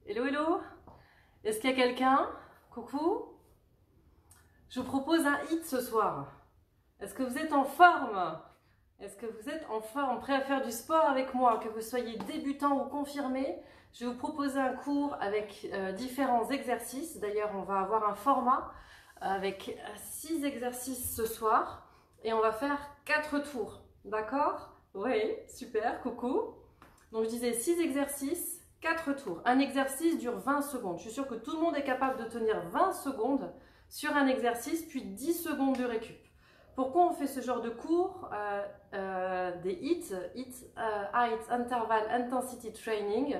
Hello, hello. Est-ce qu'il y a quelqu'un? Coucou. Je vous propose un hit ce soir. Est-ce que vous êtes en forme? Est-ce que vous êtes en forme, prêt à faire du sport avec moi? Que vous soyez débutant ou confirmé, je vais vous proposer un cours avec différents exercices. D'ailleurs, on va avoir un format avec 6 exercices ce soir et on va faire 4 tours. D'accord? Oui, super, coucou. Donc je disais 6 exercices, 4 tours. Un exercice dure 20 secondes. Je suis sûre que tout le monde est capable de tenir 20 secondes sur un exercice, puis 10 secondes de récup. Pourquoi on fait ce genre de cours? Des HIIT, Height Interval Intensity Training.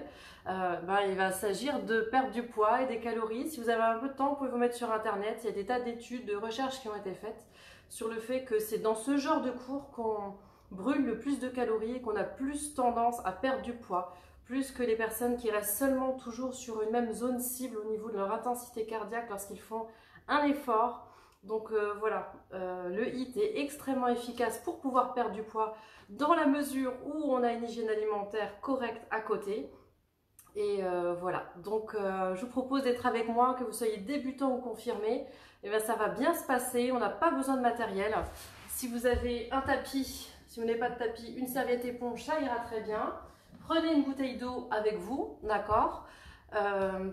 Il va s'agir de perdre du poids et des calories. Si vous avez un peu de temps, vous pouvez vous mettre sur internet. Il y a des tas d'études, de recherches qui ont été faites sur le fait que c'est dans ce genre de cours qu'on brûle le plus de calories et qu'on a plus tendance à perdre du poids, plus que les personnes qui restent seulement toujours sur une même zone cible au niveau de leur intensité cardiaque lorsqu'ils font un effort. Donc voilà, le HIIT est extrêmement efficace pour pouvoir perdre du poids dans la mesure où on a une hygiène alimentaire correcte à côté. Et voilà, donc je vous propose d'être avec moi, que vous soyez débutant ou confirmé. Et bien, ça va bien se passer, on n'a pas besoin de matériel. Si vous avez un tapis, si vous n'avez pas de tapis, une serviette éponge, ça ira très bien. Prenez une bouteille d'eau avec vous, d'accord?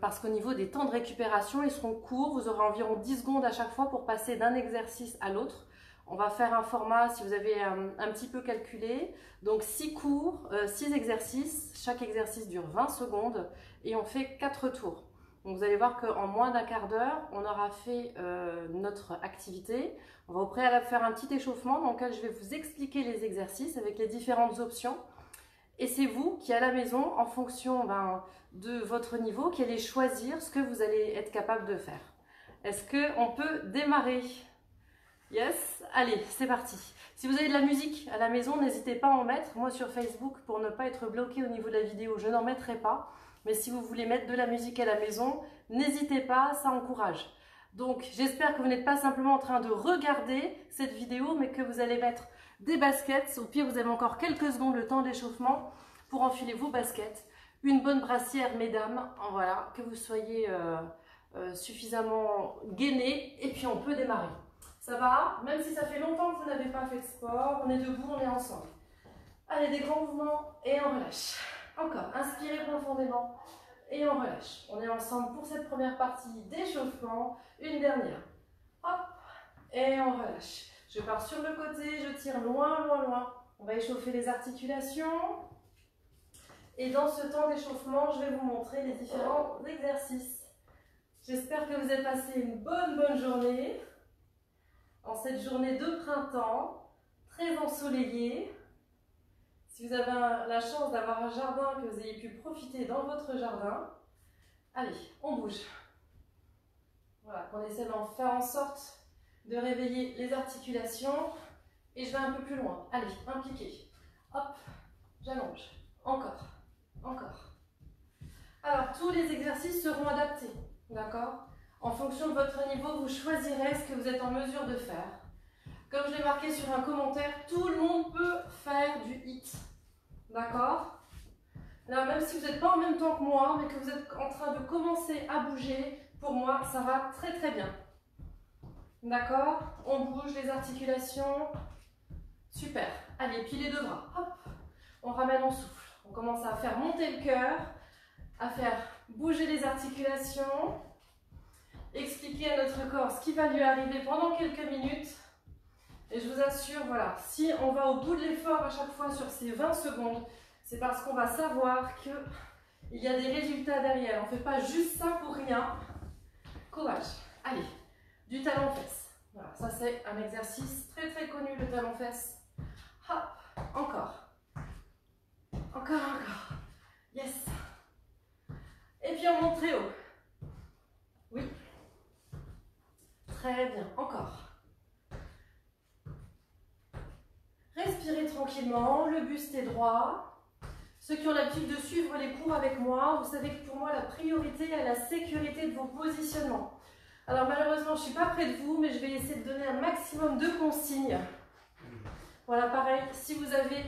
Parce qu'au niveau des temps de récupération, ils seront courts. Vous aurez environ 10 secondes à chaque fois pour passer d'un exercice à l'autre. On va faire un format, si vous avez un petit peu calculé, donc 6 cours, 6 exercices. Chaque exercice dure 20 secondes et on fait 4 tours. Donc vous allez voir qu'en moins d'un quart d'heure, on aura fait notre activité. On va au préalable faire un petit échauffement dans lequel je vais vous expliquer les exercices avec les différentes options. Et c'est vous qui, à la maison, en fonction de votre niveau, qui allez choisir ce que vous allez être capable de faire. Est-ce qu'on peut démarrer? Yes? Allez, c'est parti. Si vous avez de la musique à la maison, n'hésitez pas à en mettre. Moi, sur Facebook, pour ne pas être bloqué au niveau de la vidéo, je n'en mettrai pas. Mais si vous voulez mettre de la musique à la maison, n'hésitez pas, ça encourage. Donc, j'espère que vous n'êtes pas simplement en train de regarder cette vidéo, mais que vous allez mettre des baskets. Au pire, vous avez encore quelques secondes, le temps d'échauffement, pour enfiler vos baskets. Une bonne brassière, mesdames. Voilà, que vous soyez suffisamment gainés. Et puis, on peut démarrer. Ça va? Même si ça fait longtemps que vous n'avez pas fait de sport, on est debout, on est ensemble. Allez, des grands mouvements et on relâche. Encore, inspirez profondément et on relâche. On est ensemble pour cette première partie d'échauffement. Une dernière. Hop, et on relâche. Je pars sur le côté, je tire loin, loin, loin. On va échauffer les articulations. Et dans ce temps d'échauffement, je vais vous montrer les différents exercices. J'espère que vous avez passé une bonne journée. En cette journée de printemps, très ensoleillée. Si vous avez la chance d'avoir un jardin, que vous ayez pu profiter dans votre jardin, allez, on bouge. Voilà, on essaie d'en faire en sorte de réveiller les articulations. Et je vais un peu plus loin. Allez, impliqué. Hop, j'allonge. Encore, encore. Alors, tous les exercices seront adaptés, d'accord? En fonction de votre niveau, vous choisirez ce que vous êtes en mesure de faire. Comme je l'ai marqué sur un commentaire, tout le monde peut faire du HIIT. D'accord? Là, même si vous n'êtes pas en même temps que moi, mais que vous êtes en train de commencer à bouger, pour moi, ça va très bien. D'accord? On bouge les articulations. Super. Allez, puis les deux bras. Hop. On ramène, on souffle. On commence à faire monter le cœur, à faire bouger les articulations. Expliquer à notre corps ce qui va lui arriver pendant quelques minutes. Et je vous assure, voilà, si on va au bout de l'effort à chaque fois sur ces 20 secondes, c'est parce qu'on va savoir qu'il y a des résultats derrière. On ne fait pas juste ça pour rien. Courage. Allez, du talon-fesse. Voilà, ça c'est un exercice très connu, le talon-fesse. Hop, encore. Encore. Yes. Et puis on monte très haut. Oui. Très bien, encore. Respirez tranquillement, le buste est droit. Ceux qui ont l'habitude de suivre les cours avec moi, vous savez que pour moi, la priorité est la sécurité de vos positionnements. Alors malheureusement, je ne suis pas près de vous, mais je vais essayer de donner un maximum de consignes. Voilà, pareil, si vous avez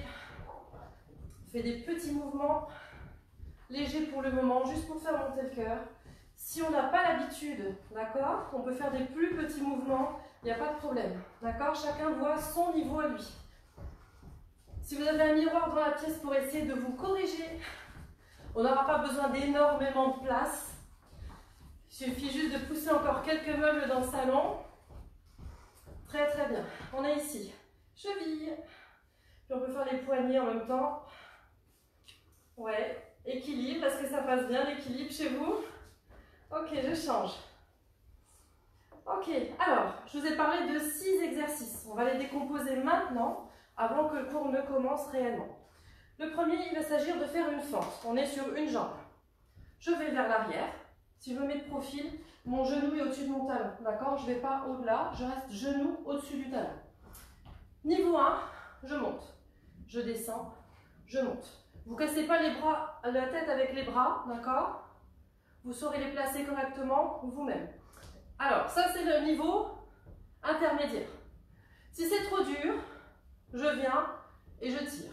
fait des petits mouvements léger pour le moment, juste pour faire monter le cœur. Si on n'a pas l'habitude, d'accord, on peut faire des plus petits mouvements, il n'y a pas de problème, d'accord? Chacun voit son niveau à lui. Si vous avez un miroir dans la pièce pour essayer de vous corriger, on n'aura pas besoin d'énormément de place. Il suffit juste de pousser encore quelques meubles dans le salon. Très très bien. On est ici. Cheville. Puis on peut faire les poignets en même temps. Ouais. Équilibre. Est-ce que ça passe bien l'équilibre chez vous? Ok, je change. Ok. Alors, je vous ai parlé de 6 exercices. On va les décomposer maintenant, avant que le cours ne commence réellement. Le premier, il va s'agir de faire une fente. On est sur une jambe. Je vais vers l'arrière. Si je me mets de profil, mon genou est au-dessus de mon talon. D'accord? Je ne vais pas au-delà, je reste genou au-dessus du talon. Niveau 1, je monte. Je descends, je monte. Vous ne cassez pas les bras, la tête avec les bras, d'accord? Vous saurez les placer correctement vous-même. Alors, ça c'est le niveau intermédiaire. Si c'est trop dur, je viens et je tire.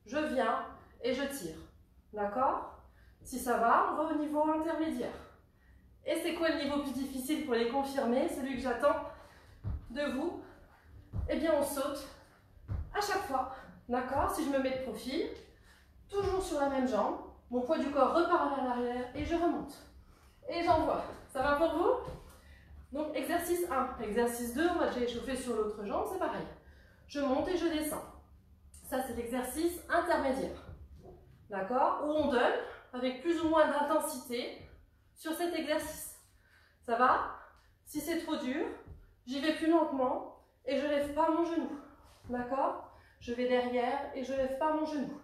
Je viens et je tire. D'accord? Si ça va, on va au niveau intermédiaire. Et c'est quoi le niveau plus difficile pour les confirmer? Celui que j'attends de vous. Eh bien, on saute à chaque fois. D'accord? Si je me mets de profil, toujours sur la même jambe, mon poids du corps repart vers l'arrière et je remonte. Et j'envoie. Ça va pour vous? Donc, exercice 1. Exercice 2, on va déjà échauffer sur l'autre jambe, c'est pareil. Je monte et je descends. Ça, c'est l'exercice intermédiaire. D'accord? Où on donne avec plus ou moins d'intensité sur cet exercice. Ça va? Si c'est trop dur, j'y vais plus lentement et je ne lève pas mon genou. D'accord? Je vais derrière et je ne lève pas mon genou.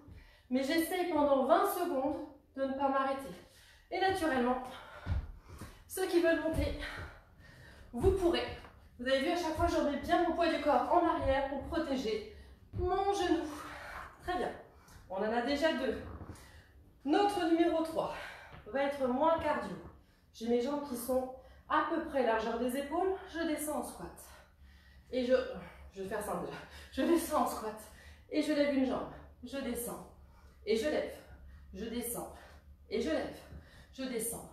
Mais j'essaye pendant 20 secondes de ne pas m'arrêter. Et naturellement, ceux qui veulent monter, vous pourrez. Vous avez vu, à chaque fois, je remets bien mon poids du corps en arrière pour protéger mon genou. Très bien. On en a déjà 2. Notre numéro 3 va être moins cardio. J'ai mes jambes qui sont à peu près largeur des épaules. Je descends en squat. Et je vais faire ça déjà. Je descends en squat. Et je lève une jambe. Je descends. Et je lève. Je descends. Et je lève. Je descends.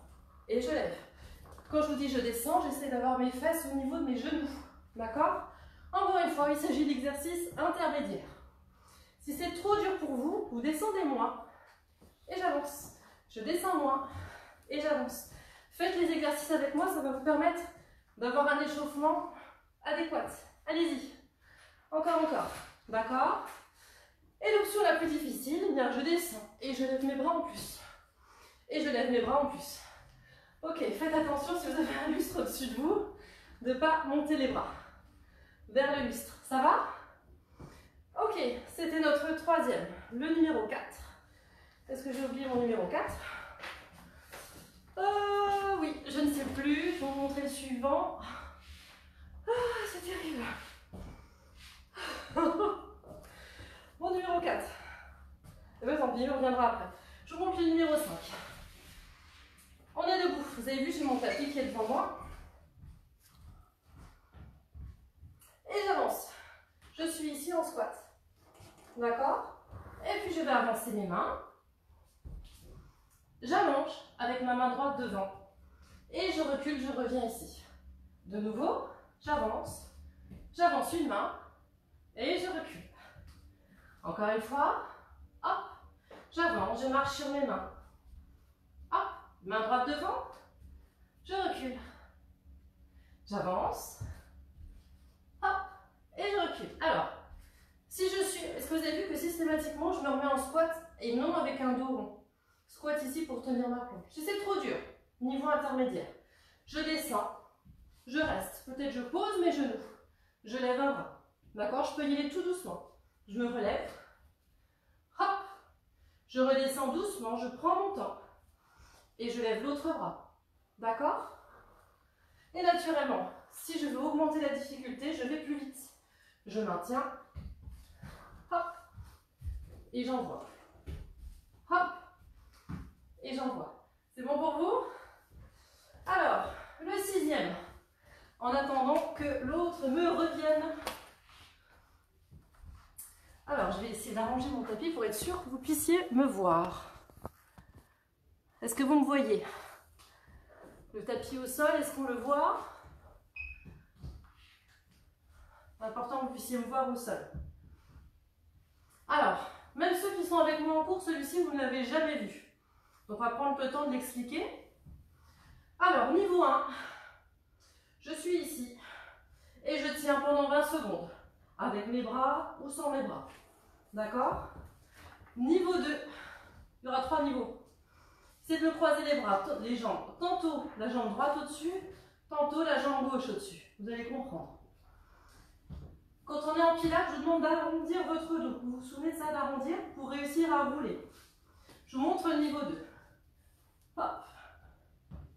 Et je lève. Quand je vous dis je descends, j'essaie d'avoir mes fesses au niveau de mes genoux. D'accord? Encore une fois, il s'agit d'exercice intermédiaire. Si c'est trop dur pour vous, vous descendez moins. Et j'avance. Je descends moins. Et j'avance. Faites les exercices avec moi, ça va vous permettre d'avoir un échauffement adéquat. Allez-y. Encore. D'accord? Et l'option la plus difficile, eh bien je descends et je lève mes bras en plus. Et je lève mes bras en plus. Ok, faites attention si vous avez un lustre au-dessus de vous, de ne pas monter les bras vers le lustre. Ça va? Ok, c'était notre troisième, le numéro 4. Est-ce que j'ai oublié mon numéro 4? Oui, je ne sais plus. Je vais vous montrer le suivant. Ah, c'est terrible. Mon numéro 4. Eh bien, tant pis, on reviendra après. Je vous montre le numéro 5. On est debout. Vous avez vu, j'ai mon tapis qui est devant moi. Et j'avance. Je suis ici en squat. D'accord? Et puis je vais avancer mes mains. J'allonge avec ma main droite devant. Et je recule, je reviens ici. De nouveau, j'avance. J'avance une main. Et je recule. Encore une fois. Hop. J'avance, je marche sur mes mains. Hop. Main droite devant. Je recule. J'avance. Hop. Et je recule. Alors, si je suis... Est-ce que vous avez vu que systématiquement, je me remets en squat et non avec un dos rond? Squat ici pour tenir ma planche. Si c'est trop dur, niveau intermédiaire, je descends, je reste. Peut-être je pose mes genoux. Je lève un bras. D'accord? Je peux y aller tout doucement. Je me relève. Hop. Je redescends doucement, je prends mon temps. Et je lève l'autre bras. D'accord? Et naturellement, si je veux augmenter la difficulté, je vais plus vite. Je maintiens. Hop. Et j'envoie. Hop. Et j'envoie. C'est bon pour vous? Alors, le 6e. En attendant que l'autre me revienne. Alors, je vais essayer d'arranger mon tapis pour être sûr que vous puissiez me voir. Est-ce que vous me voyez? Le tapis au sol, est-ce qu'on le voit? Important que vous puissiez me voir au sol. Alors, même ceux qui sont avec moi en cours, celui-ci, vous ne l'avez jamais vu. Donc, on va prendre le temps de l'expliquer. Alors, niveau 1, je suis ici et je tiens pendant 20 secondes, avec mes bras ou sans mes bras. D'accord? Niveau 2, il y aura 3 niveaux. C'est de me croiser les bras, les jambes. Tantôt la jambe droite au-dessus, tantôt la jambe gauche au-dessus. Vous allez comprendre. Quand on est en pilates, je vous demande d'arrondir votre dos. Vous vous souvenez de ça, d'arrondir pour réussir à rouler. Je vous montre le niveau 2. Hop.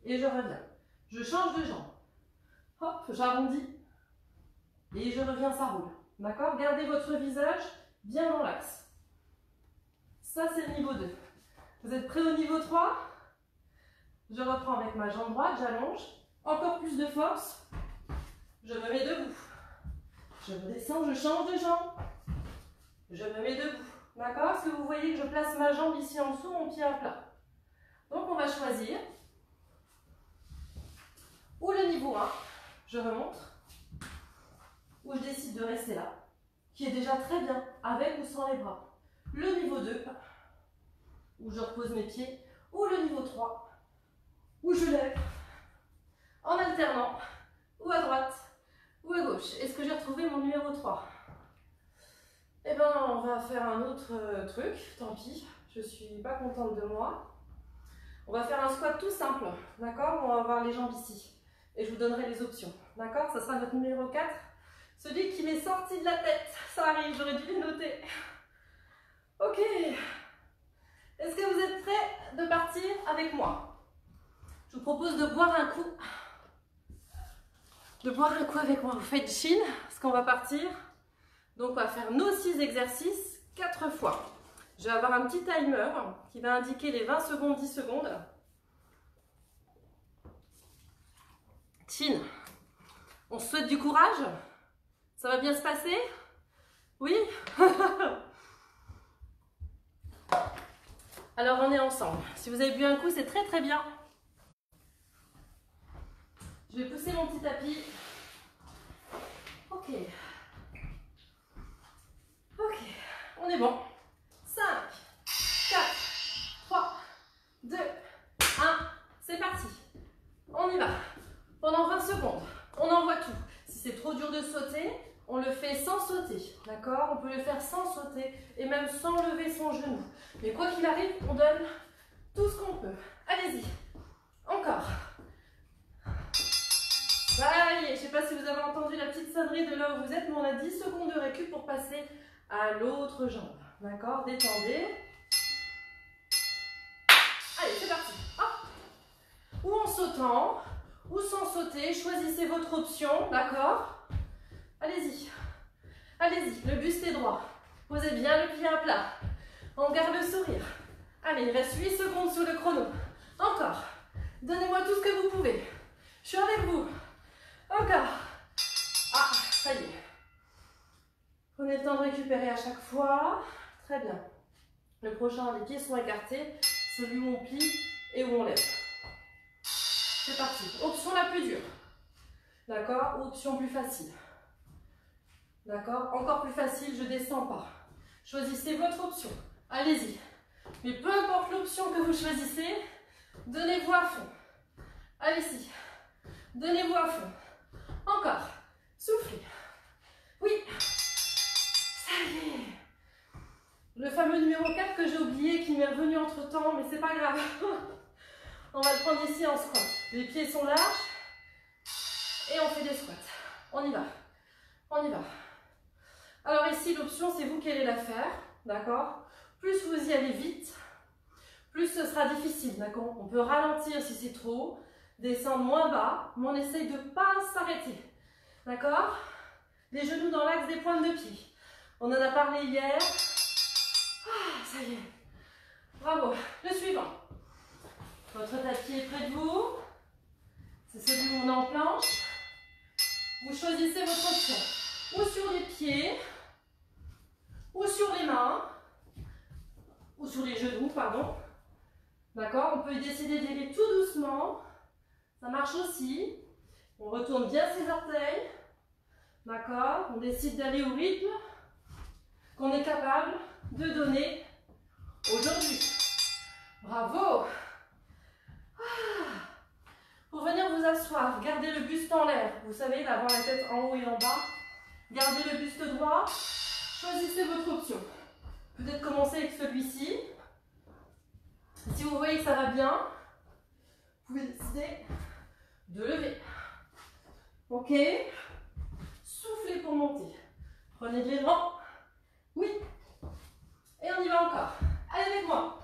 Et je reviens. Je change de jambe. Hop, j'arrondis. Et je reviens, ça roule. D'accord? Gardez votre visage bien dans l'axe. Ça, c'est le niveau 2. Vous êtes prêts au niveau 3? Je reprends avec ma jambe droite, j'allonge. Encore plus de force. Je me mets debout. Je redescends, je change de jambe. Je me mets debout. D'accord? Est-ce que vous voyez que je place ma jambe ici en dessous, mon pied à plat? Donc, on va choisir. Ou le niveau 1, je remonte. Ou je décide de rester là, qui est déjà très bien, avec ou sans les bras. Le niveau 2, où je repose mes pieds. Ou le niveau 3, où je lève, en alternant, ou à droite, ou à gauche. Est-ce que j'ai retrouvé mon numéro 3? Eh bien, on va faire un autre truc, tant pis, je ne suis pas contente de moi. On va faire un squat tout simple, d'accord? On va avoir les jambes ici, et je vous donnerai les options, d'accord? Ça sera notre numéro 4, celui qui m'est sorti de la tête, ça arrive, j'aurais dû les noter. Ok, est-ce que vous êtes prêts de partir avec moi? Je vous propose de boire un coup. Avec moi. Vous faites chin, parce qu'on va partir. Donc, on va faire nos 6 exercices 4 fois. Je vais avoir un petit timer qui va indiquer les 20 secondes, 10 secondes. Chin. On se souhaite du courage? Ça va bien se passer? Oui? Alors, on est ensemble. Si vous avez bu un coup, c'est très très bien. Je vais pousser mon petit tapis. Ok. Ok. On est bon. 5, 4, 3, 2, 1. C'est parti. On y va. Pendant 20 secondes, on envoie tout. Si c'est trop dur de sauter, on le fait sans sauter. D'accord? On peut le faire sans sauter et même sans lever son genou. Mais quoi qu'il arrive, on donne tout ce qu'on peut. Allez-y. Encore. Ça y est, je ne sais pas si vous avez entendu la petite sonnerie de là où vous êtes, mais on a 10 secondes de récup pour passer à l'autre jambe. D'accord? Détendez. Allez, c'est parti. Hop. Ou en sautant, ou sans sauter. Choisissez votre option. D'accord? Allez-y. Allez-y. Le buste est droit. Posez bien le pied à plat. On garde le sourire. Allez, il reste 8 secondes sur le chrono. Encore. Donnez-moi tout ce que vous pouvez. Je suis avec vous. Encore. Ah, ça y est. Prenez le temps de récupérer à chaque fois. Très bien. Le prochain, les pieds sont écartés. Celui où on plie et où on lève. C'est parti. Option la plus dure. D'accord? Option plus facile. D'accord? Encore plus facile, je ne descends pas. Choisissez votre option. Allez-y. Mais peu importe l'option que vous choisissez, donnez-vous à fond. Allez-y. Donnez-vous à fond. Encore. Soufflez. Oui. Ça y est. Le fameux numéro 4 que j'ai oublié, qui m'est revenu entre temps, mais c'est pas grave. On va le prendre ici en squat. Les pieds sont larges. Et on fait des squats. On y va. On y va. Alors ici, l'option, c'est vous qui allez la faire. D'accord? Plus vous y allez vite, plus ce sera difficile. D'accord? On peut ralentir si c'est trop. Descendre moins bas, mais on essaye de ne pas s'arrêter. D'accord? Les genoux dans l'axe des pointes de pied. On en a parlé hier. Ah, ça y est. Bravo. Le suivant. Votre tapis est près de vous. C'est celui où on est en planche. Vous choisissez votre option. Ou sur les pieds, ou sur les mains, ou sur les genoux, pardon. D'accord? On peut décider d'y aller tout doucement. Ça marche aussi. On retourne bien ses orteils. D'accord? On décide d'aller au rythme qu'on est capable de donner aujourd'hui. Bravo! Pour venir vous asseoir, gardez le buste en l'air. Vous savez, d'avoir la tête en haut et en bas. Gardez le buste droit. Choisissez votre option. Peut-être commencer avec celui-ci. Si vous voyez que ça va bien, vous pouvez décider de lever. Ok? Soufflez pour monter. Prenez de l'élan. Oui. Et on y va encore. Allez avec moi.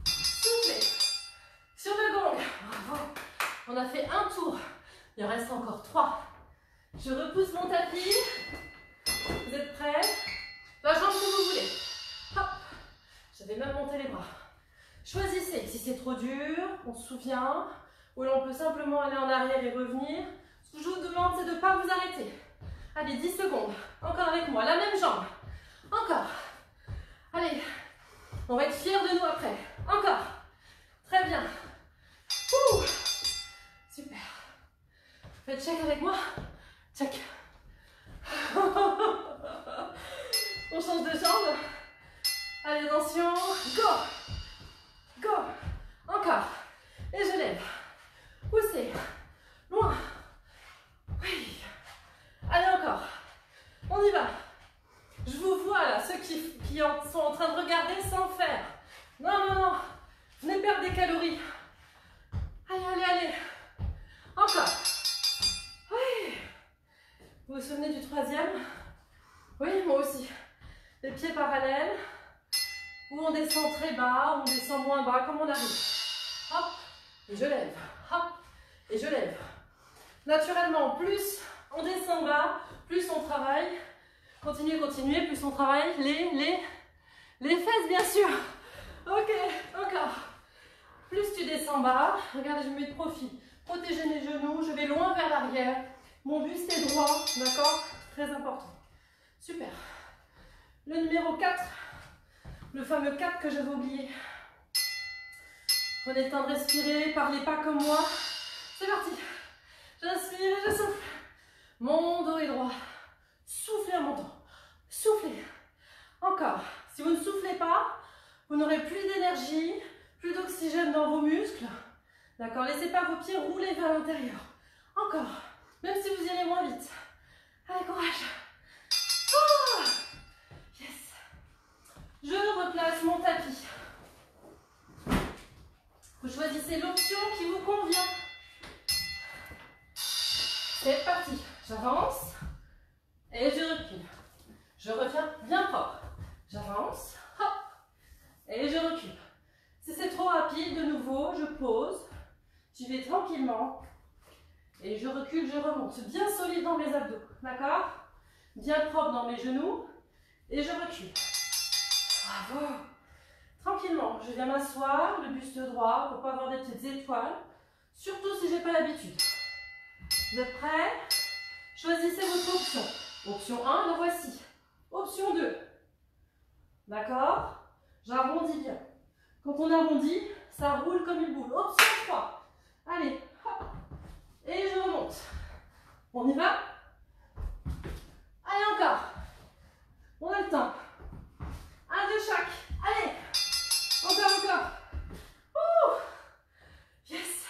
Soufflez. Sur le gong. Bravo. On a fait un tour. Il en reste encore 3. Je repousse mon tapis. Vous êtes prêts? La jambe que vous voulez. Hop. J'avais même monté les bras. Choisissez. Si c'est trop dur, on se souvient. Ou l'on peut simplement aller en arrière et revenir. Ce que je vous demande, c'est de ne pas vous arrêter. Allez, 10 secondes. Encore avec moi. La même jambe. Encore. Allez. On va être fiers de nous après. Encore. Très bien. Ouh. Super. Faites check avec moi. Check. On change de jambe. Allez, attention. Go. Go. Encore. Et je lève. Poussez. Loin. Oui. Allez, encore. On y va. Je vous vois là, ceux qui sont en train de regarder sans faire. Non, non, non. Venez perdre des calories. Allez, allez, allez. Encore. Oui. Vous vous souvenez du troisième? Oui, moi aussi. Les pieds parallèles. Ou on descend très bas, ou on descend moins bas, comme on arrive. Hop. Et je lève. Hop. Et je lève. Naturellement, plus on descend bas, plus on travaille. Continuez, continuez, plus on travaille les fesses, bien sûr. Ok, encore. Plus tu descends bas, regardez, je me mets de profil. Protégez mes genoux, je vais loin vers l'arrière. Mon buste est droit, d'accord? Très important. Super. Le numéro 4, le fameux 4 que j'avais oublié. Prenez le temps de respirer, parlez pas comme moi. C'est parti. J'inspire et je souffle. Mon dos est droit. Soufflez en montant. Soufflez. Encore. Si vous ne soufflez pas, vous n'aurez plus d'énergie, plus d'oxygène dans vos muscles. D'accord? Laissez pas vos pieds rouler vers l'intérieur. Encore. Même si vous y allez moins vite. Allez, courage. Oh, yes. Je replace mon tapis. Vous choisissez l'option qui vous convient. C'est parti. J'avance et je recule. Je reviens bien propre. J'avance, hop, et je recule. Si c'est trop rapide, de nouveau, je pose. J'y vais tranquillement. Et je recule, je remonte. Bien solide dans mes abdos. D'accord? Bien propre dans mes genoux. Et je recule. Bravo. Tranquillement, je viens m'asseoir, le buste droit, pour ne pas avoir des petites étoiles. Surtout si je n'ai pas l'habitude. Vous êtes prêts? Choisissez votre option. Option 1, la voici. Option 2. D'accord? J'arrondis bien. Quand on arrondit, ça roule comme une boule. Option 3. Allez, hop. Et je remonte. On y va? Allez, encore. On a le temps. Un de chaque. Allez. Encore, encore. Ouh. Yes.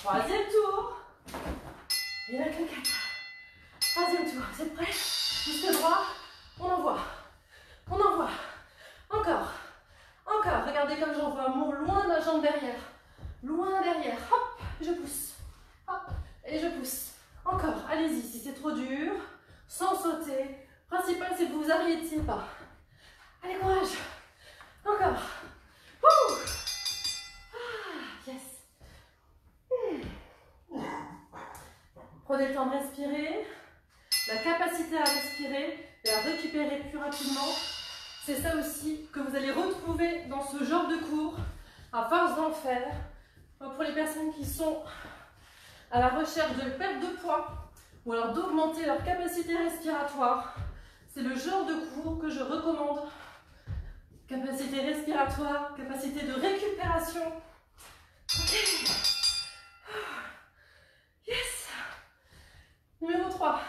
Troisième tour. Et là, que 4. Troisième tour. Vous êtes prêts? Juste droit. On envoie. On envoie. Encore. Encore. Regardez comme j'envoie. Loin de la jambe derrière. Loin derrière. Hop. Je pousse. Hop. Et je pousse. Encore. Allez-y. Si c'est trop dur, sans sauter. Principal, c'est que vous vous arrêtiez pas. Allez, courage. Encore. Ouh. Ah, yes. Prenez le temps de respirer. La capacité à respirer et à récupérer plus rapidement, c'est ça aussi que vous allez retrouver dans ce genre de cours, à force d'en faire. Pour les personnes qui sont à la recherche de perte de poids ou alors d'augmenter leur capacité respiratoire, c'est le genre de cours que je recommande capacité respiratoire, capacité de récupération. Ok. Yes. Numéro 3.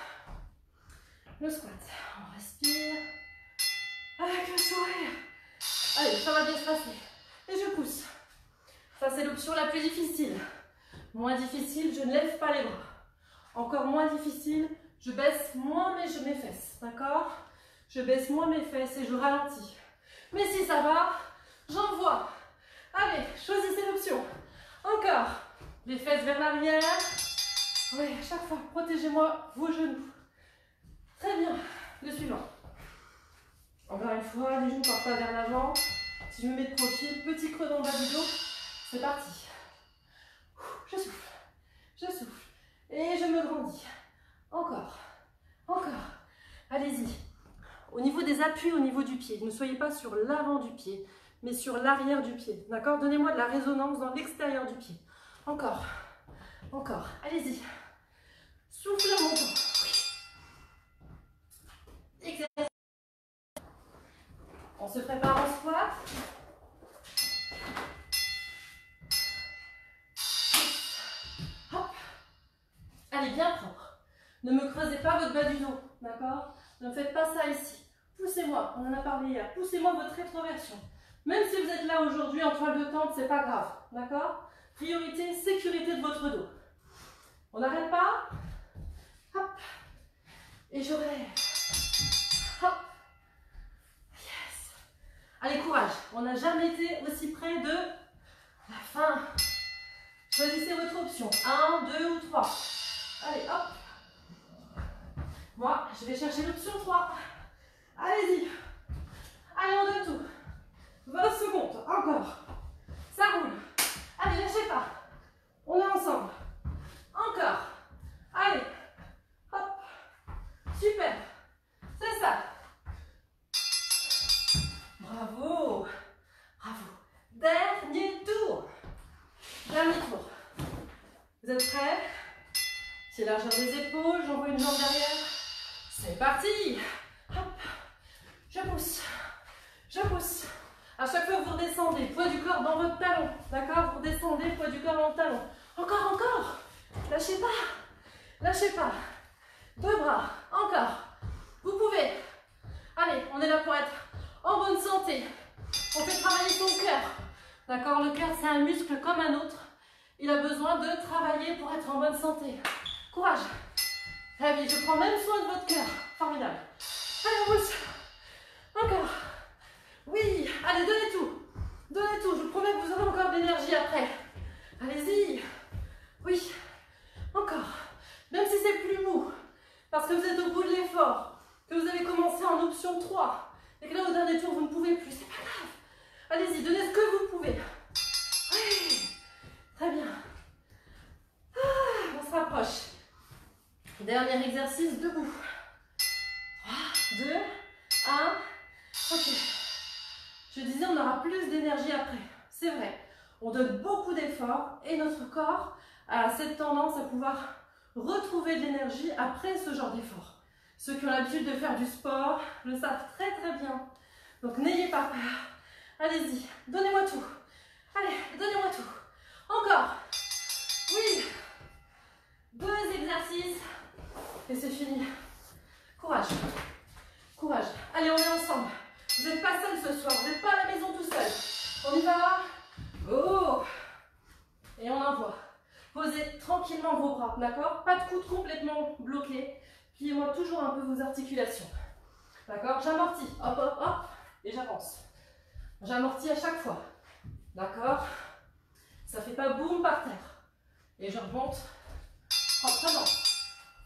Le squat. On respire. Avec le sourire. Allez, ça va bien se passer. Et je pousse. Ça, c'est l'option la plus difficile. Moins difficile, je ne lève pas les bras. Encore moins difficile, je baisse moins mes fesses. D'accord? Je baisse moins mes fesses et je ralentis. Mais si ça va, j'envoie. Allez, choisissez l'option. Encore. Les fesses vers l'arrière. Oui, à chaque fois, protégez-moi vos genoux. Très bien. Le suivant. Encore une fois, les genoux partent pas vers l'avant. Si je me mets de profil, petit creux dans le bas du dos. C'est parti. Je souffle. Je souffle. Et je me grandis. Encore. Encore. Allez-y. Au niveau des appuis, au niveau du pied, ne soyez pas sur l'avant du pied, mais sur l'arrière du pied. D'accord? Donnez-moi de la résonance dans l'extérieur du pied. Encore. Encore. Allez-y. Souffle en montant. Exercice. On se prépare en squat. Hop. Allez, bien propre. Ne me creusez pas votre bas du dos. D'accord? Ne faites pas ça ici. Poussez-moi, on en a parlé hier. Poussez-moi votre rétroversion. Même si vous êtes là aujourd'hui en toile de tente, c'est pas grave. D'accord? Priorité, sécurité de votre dos. On n'arrête pas. Hop. Et je relève. Hop. Yes. Allez, courage. On n'a jamais été aussi près de la fin. Choisissez votre option. 1, 2 ou 3. Allez, hop. Moi, je vais chercher l'option 3. Allez-y. Allez, on donne tout. 20 secondes. Encore. Ça roule. Allez, lâchez pas. On est ensemble. Encore. Allez. Hop. Super. C'est ça. Bravo. Bravo. Dernier tour. Dernier tour. Vous êtes prêts? C'est largeur des épaules. J'envoie une jambe derrière. C'est parti. Hop. Je pousse. Je pousse. À chaque fois que vous redescendez, poids du corps dans votre talon. D'accord? Vous redescendez, poids du corps dans le talon. Encore, encore. Lâchez pas. Lâchez pas. Deux bras. Encore. Vous pouvez. Allez, on est là pour être en bonne santé. On fait travailler son cœur. D'accord? Le cœur, c'est un muscle comme un autre. Il a besoin de travailler pour être en bonne santé. Courage. Très bien, je prends même soin de votre cœur. Formidable. Allez, on pousse. Encore. Oui, allez, donnez tout. Donnez tout. Je vous promets que vous aurez encore de l'énergie après. Allez-y. Oui. Encore. Même si c'est plus mou. Parce que vous êtes au bout de l'effort. Que vous avez commencé en option 3. Et que là, au dernier tour, vous ne pouvez plus. C'est pas grave. Allez-y, donnez ce que vous pouvez. Oui. Très bien. On se rapproche. Dernier exercice, debout. 3, 2, 1. Ok. Je disais, on aura plus d'énergie après. C'est vrai. On donne beaucoup d'efforts et notre corps a cette tendance à pouvoir retrouver de l'énergie après ce genre d'effort. Ceux qui ont l'habitude de faire du sport le savent très très bien. Donc n'ayez pas peur. Allez-y, donnez-moi tout. Allez, donnez-moi tout. Encore. Oui. 2 exercices. Et c'est fini. Courage. Courage. Allez, on est ensemble. Vous n'êtes pas seul ce soir. Vous n'êtes pas à la maison tout seul. On y va. Go. Et on envoie. Posez tranquillement vos bras, d'accord? Pas de coude complètement bloqué. Pliez-moi toujours un peu vos articulations. D'accord? J'amortis. Hop, hop, hop. Et j'avance. J'amortis à chaque fois. D'accord? Ça fait pas boum par terre. Et je remonte proprement.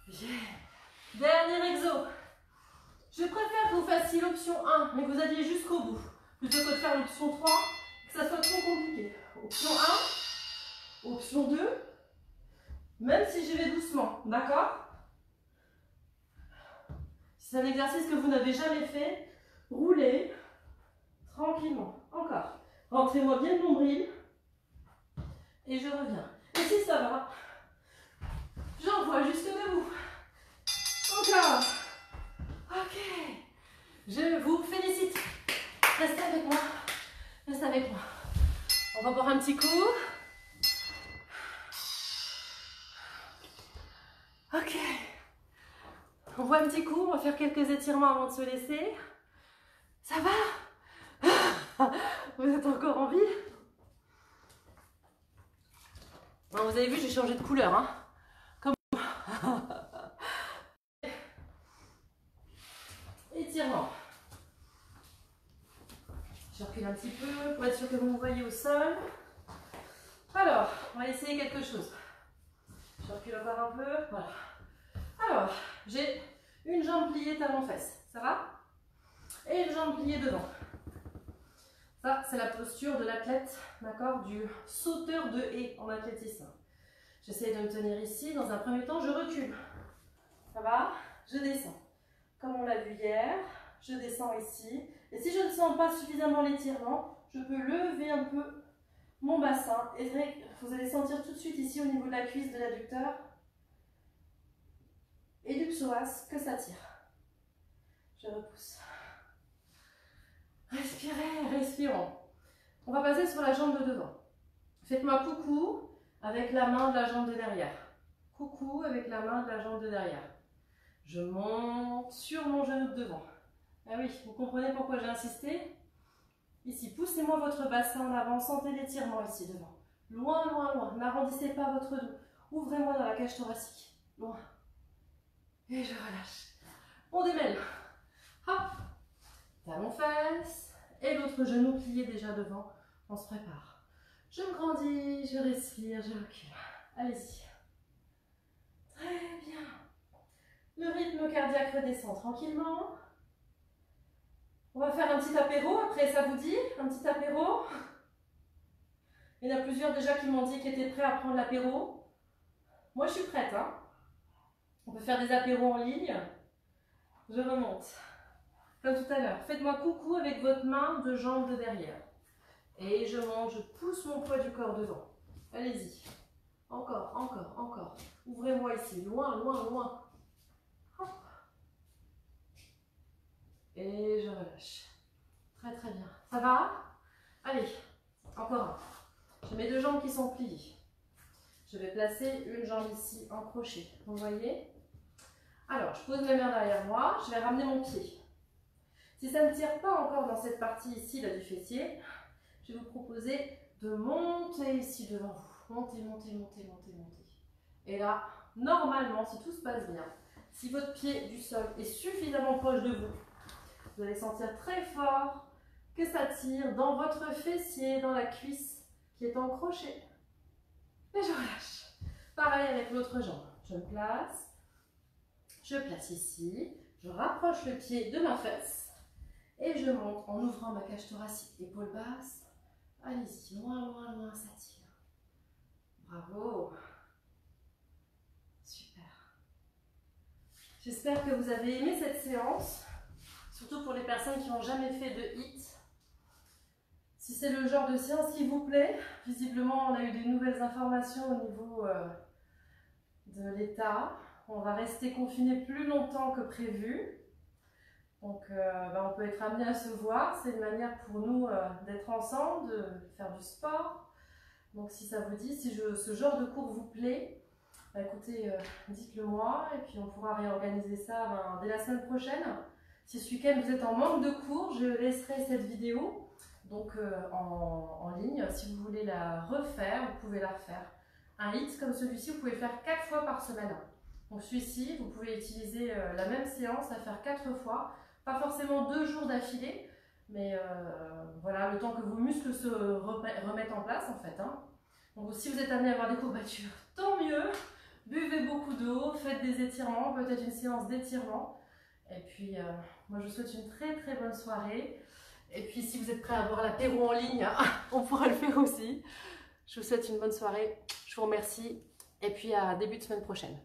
Yeah. Dernier exo. Je préfère que vous fassiez l'option 1, mais que vous alliez jusqu'au bout. Plutôt que de faire l'option 3, que ça soit trop compliqué. Option 1, option 2, même si j'y vais doucement, d'accord? Si c'est un exercice que vous n'avez jamais fait, roulez tranquillement. Encore. Rentrez-moi bien le nombril. Et je reviens. Et si ça va, j'envoie jusque debout. Encore. Ok. Je vous félicite. Restez avec moi. Restez avec moi. On va boire un petit coup. Ok. On boit un petit coup. On va faire quelques étirements avant de se laisser. Ça va? Vous êtes encore en vie? Bon, vous avez vu, j'ai changé de couleur. Hein, comme... Étirement. Je recule un petit peu pour être sûr que vous me voyez au sol. Alors, on va essayer quelque chose. Je recule encore un peu. Voilà. Alors, j'ai une jambe pliée talon-fesse. Ça va? Et une jambe pliée devant. Ça, c'est la posture de l'athlète, d'accord, du sauteur de haie en athlétisme. J'essaie de me tenir ici. Dans un premier temps, je recule. Ça va? Je descends. Comme on l'a vu hier, je descends ici. Et si je ne sens pas suffisamment l'étirement, je peux lever un peu mon bassin. Et vous allez sentir tout de suite ici au niveau de la cuisse de l'adducteur et du psoas que ça tire. Je repousse. Respirez, respirons. On va passer sur la jambe de devant. Faites-moi coucou avec la main de la jambe de derrière. Coucou avec la main de la jambe de derrière. Je monte sur mon genou de devant. Ah oui, vous comprenez pourquoi j'ai insisté? Ici, poussez-moi votre bassin en avant, sentez l'étirement ici devant. Loin, loin, loin. N'arrondissez pas votre dos. Ouvrez-moi dans la cage thoracique. Loin. Et je relâche. On démêle. Hop. Talon-fesse. Et l'autre genou plié déjà devant. On se prépare. Je me grandis, je respire, je recule. Allez-y. Très bien. Le rythme cardiaque redescend tranquillement. On va faire un petit apéro, après ça vous dit? Un petit apéro? Il y en a plusieurs déjà qui m'ont dit qu'ils étaient prêts à prendre l'apéro. Moi je suis prête. Hein, on peut faire des apéros en ligne. Je remonte. Comme tout à l'heure. Faites-moi coucou avec votre main de jambe de derrière. Et je monte, je pousse mon poids du corps devant. Allez-y. Encore, encore, encore. Ouvrez-moi ici. Loin, loin, loin. Hop. Et je relâche. Très très bien. Ça va? Allez, encore un. J'ai mes deux jambes qui sont pliées. Je vais placer une jambe ici en crochet. Vous voyez? Alors, je pose mes mains derrière moi. Je vais ramener mon pied. Si ça ne tire pas encore dans cette partie ici là, du fessier, je vais vous proposer de monter ici devant vous. Montez, montez, montez, montez, montez. Et là, normalement, si tout se passe bien, si votre pied du sol est suffisamment proche de vous, vous allez sentir très fort que ça tire dans votre fessier, dans la cuisse qui est en crochet. Et je relâche. Pareil avec l'autre jambe. Je me place. Je place ici. Je rapproche le pied de ma fesse. Et je monte en ouvrant ma cage thoracique. Épaules basses. Allez-y. Loin, loin, loin, ça tire. Bravo. Super. J'espère que vous avez aimé cette séance. Surtout pour les personnes qui n'ont jamais fait de HIIT. Si c'est le genre de séance qui vous plaît, visiblement on a eu des nouvelles informations au niveau de l'état. On va rester confiné plus longtemps que prévu. Donc on peut être amené à se voir. C'est une manière pour nous d'être ensemble, de faire du sport. Donc si ça vous dit, si ce genre de cours vous plaît, bah, écoutez, dites-le moi et puis on pourra réorganiser ça dès la semaine prochaine. Si ce week-end vous êtes en manque de cours, je laisserai cette vidéo donc en ligne. Si vous voulez la refaire, vous pouvez la refaire. Un HIIT comme celui-ci, vous pouvez le faire 4 fois par semaine. Donc celui-ci, vous pouvez utiliser la même séance à faire 4 fois. Pas forcément 2 jours d'affilée, mais voilà, le temps que vos muscles se remettent en place en fait. Hein. Donc si vous êtes amené à avoir des courbatures, tant mieux. Buvez beaucoup d'eau, faites des étirements, peut-être une séance d'étirement. Et puis, moi je vous souhaite une très très bonne soirée. Et puis si vous êtes prêts à boire l'apéro en ligne, on pourra le faire aussi. Je vous souhaite une bonne soirée, je vous remercie. Et puis à début de semaine prochaine.